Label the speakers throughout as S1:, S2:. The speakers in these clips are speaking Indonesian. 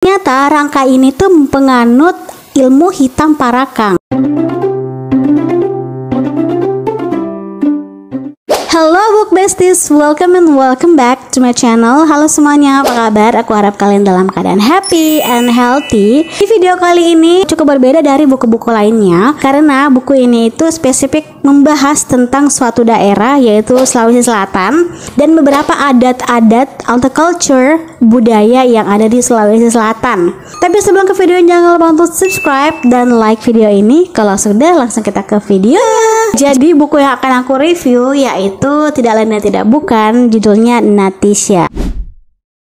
S1: Ternyata Rangka ini tuh penganut ilmu hitam parakang. Halo Book Besties, welcome and welcome back to my channel. Halo semuanya, apa kabar? Aku harap kalian dalam keadaan happy and healthy. Di video kali ini cukup berbeda dari buku-buku lainnya, karena buku ini itu spesifik membahas tentang suatu daerah, yaitu Sulawesi Selatan, dan beberapa adat-adat atau culture budaya yang ada di Sulawesi Selatan. Tapi sebelum ke video, jangan lupa untuk subscribe dan like video ini. Kalau sudah, langsung kita ke video. Jadi buku yang akan aku review yaitu tidak lain dan tidak bukan, judulnya Natisha.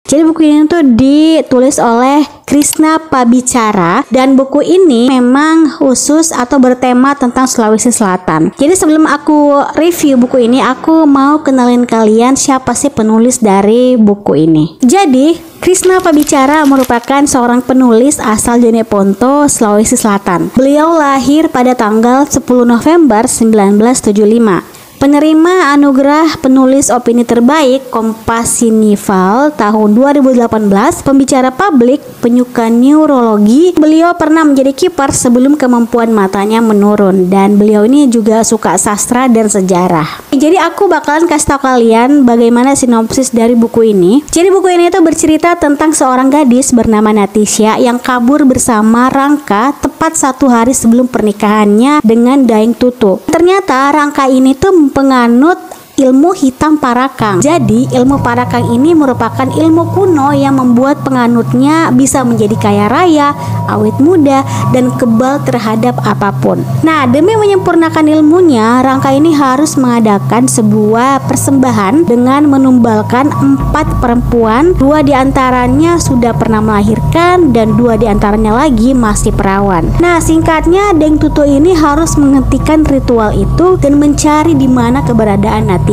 S1: Jadi buku ini tuh ditulis oleh Krishna Pabicara, dan buku ini memang khusus atau bertema tentang Sulawesi Selatan. Jadi sebelum aku review buku ini, aku mau kenalin kalian siapa sih penulis dari buku ini. Jadi Krishna Pabicara merupakan seorang penulis asal Jeneponto, Sulawesi Selatan. Beliau lahir pada tanggal 10 November 1975. Penerima anugerah penulis opini terbaik Kompasinival tahun 2018, pembicara publik, penyuka neurologi. Beliau pernah menjadi kiper sebelum kemampuan matanya menurun, dan beliau ini juga suka sastra dan sejarah. Jadi aku bakalan kasih tahu kalian bagaimana sinopsis dari buku ini. Jadi buku ini itu bercerita tentang seorang gadis bernama Natisha yang kabur bersama Rangka tepat 1 hari sebelum pernikahannya dengan Daeng Tutu. Ternyata Rangka ini tuh penganut ilmu hitam parakang. Jadi ilmu parakang ini merupakan ilmu kuno yang membuat penganutnya bisa menjadi kaya raya, awet muda, dan kebal terhadap apapun. Nah, demi menyempurnakan ilmunya, Rangka ini harus mengadakan sebuah persembahan dengan menumbalkan 4 perempuan. 2 diantaranya sudah pernah melahirkan dan 2 diantaranya lagi masih perawan. Nah, singkatnya Daeng Tutu ini harus menghentikan ritual itu dan mencari di mana keberadaan Natisha.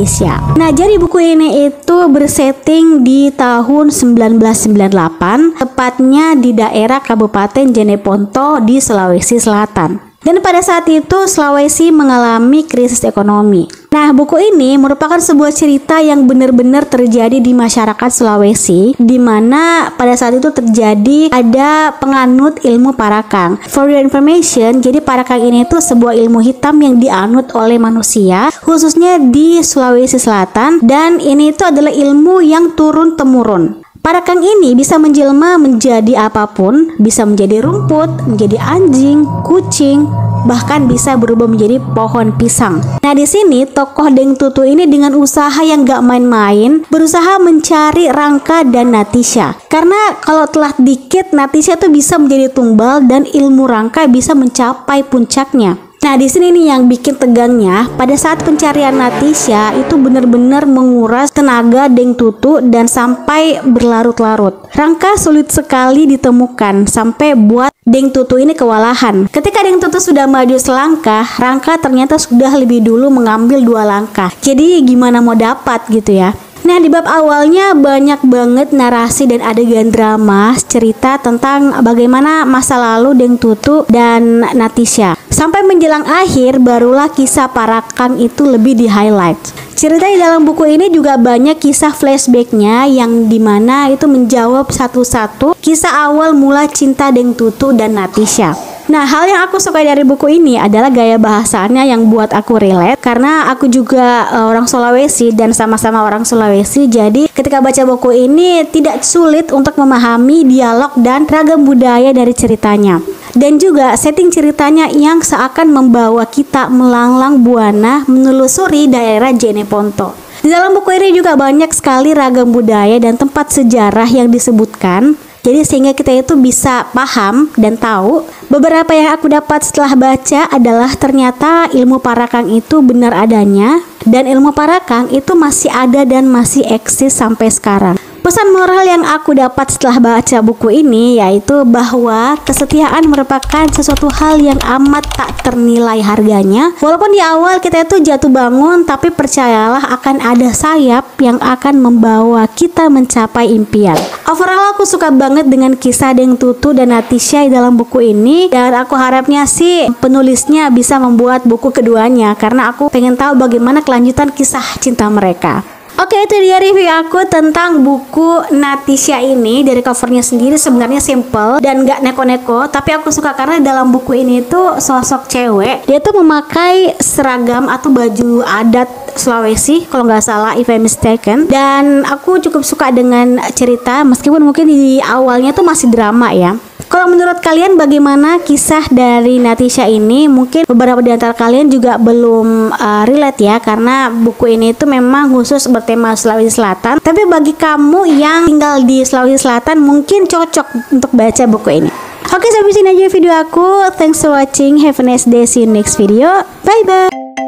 S1: Nah, jadi buku ini itu bersetting di tahun 1998, tepatnya di daerah Kabupaten Jeneponto di Sulawesi Selatan. Dan pada saat itu Sulawesi mengalami krisis ekonomi. Nah, buku ini merupakan sebuah cerita yang benar-benar terjadi di masyarakat Sulawesi, di mana pada saat itu terjadi ada penganut ilmu parakang. For your information, jadi parakang ini tuh sebuah ilmu hitam yang dianut oleh manusia, khususnya di Sulawesi Selatan, dan ini itu adalah ilmu yang turun-temurun. Parakang ini bisa menjelma menjadi apapun, bisa menjadi rumput, menjadi anjing, kucing, bahkan bisa berubah menjadi pohon pisang. Nah, di sini tokoh Daeng Tutu ini dengan usaha yang gak main-main berusaha mencari Rangka dan Natisha. Karena kalau telah dikit, Natisha tuh bisa menjadi tumbal dan ilmu Rangka bisa mencapai puncaknya. Nah, di sini nih yang bikin tegangnya, pada saat pencarian Natisha itu benar-benar menguras tenaga Daeng Tutu dan sampai berlarut-larut. Rangka sulit sekali ditemukan sampai buat Daeng Tutu ini kewalahan. Ketika Daeng Tutu sudah maju selangkah, Rangka ternyata sudah lebih dulu mengambil 2 langkah. Jadi gimana mau dapat gitu ya. Nah, di bab awalnya banyak banget narasi dan adegan drama cerita tentang bagaimana masa lalu Daeng Tutu dan Natisha. Sampai menjelang akhir barulah kisah parakang itu lebih di highlight. Cerita di dalam buku ini juga banyak kisah flashbacknya yang dimana itu menjawab satu-satu kisah awal mula cinta Daeng Tutu dan Natisha. Nah, hal yang aku suka dari buku ini adalah gaya bahasanya yang buat aku relate, karena aku juga orang Sulawesi dan sama-sama orang Sulawesi. Jadi ketika baca buku ini tidak sulit untuk memahami dialog dan ragam budaya dari ceritanya. Dan juga setting ceritanya yang seakan membawa kita melanglang buana menelusuri daerah Jeneponto. Di dalam buku ini juga banyak sekali ragam budaya dan tempat sejarah yang disebutkan. Jadi sehingga kita itu bisa paham dan tahu. Beberapa yang aku dapat setelah baca adalah ternyata ilmu parakang itu benar adanya, dan ilmu parakang itu masih ada dan masih eksis sampai sekarang. Pesan moral yang aku dapat setelah baca buku ini yaitu bahwa kesetiaan merupakan sesuatu hal yang amat tak ternilai harganya. Walaupun di awal kita itu jatuh bangun, tapi percayalah akan ada sayap yang akan membawa kita mencapai impian. Overall aku suka banget dengan kisah Daeng Tutu dan Natisha dalam buku ini, dan aku harapnya sih penulisnya bisa membuat buku keduanya, karena aku pengen tahu bagaimana kelanjutan kisah cinta mereka. Oke, itu dia review aku tentang buku Natisha ini. Dari covernya sendiri sebenarnya simple dan gak neko-neko, tapi aku suka karena dalam buku ini tuh sosok cewek, dia tuh memakai seragam atau baju adat Sulawesi kalau nggak salah, if I'm mistaken. Dan aku cukup suka dengan cerita, meskipun mungkin di awalnya tuh masih drama ya. Kalau menurut kalian bagaimana kisah dari Natisha ini? Mungkin beberapa di antara kalian juga belum relate ya, karena buku ini itu memang khusus bertema Sulawesi Selatan. Tapi bagi kamu yang tinggal di Sulawesi Selatan mungkin cocok untuk baca buku ini. Oke, sampai sini aja video aku. Thanks for watching. Have a nice day. See you next video. Bye bye.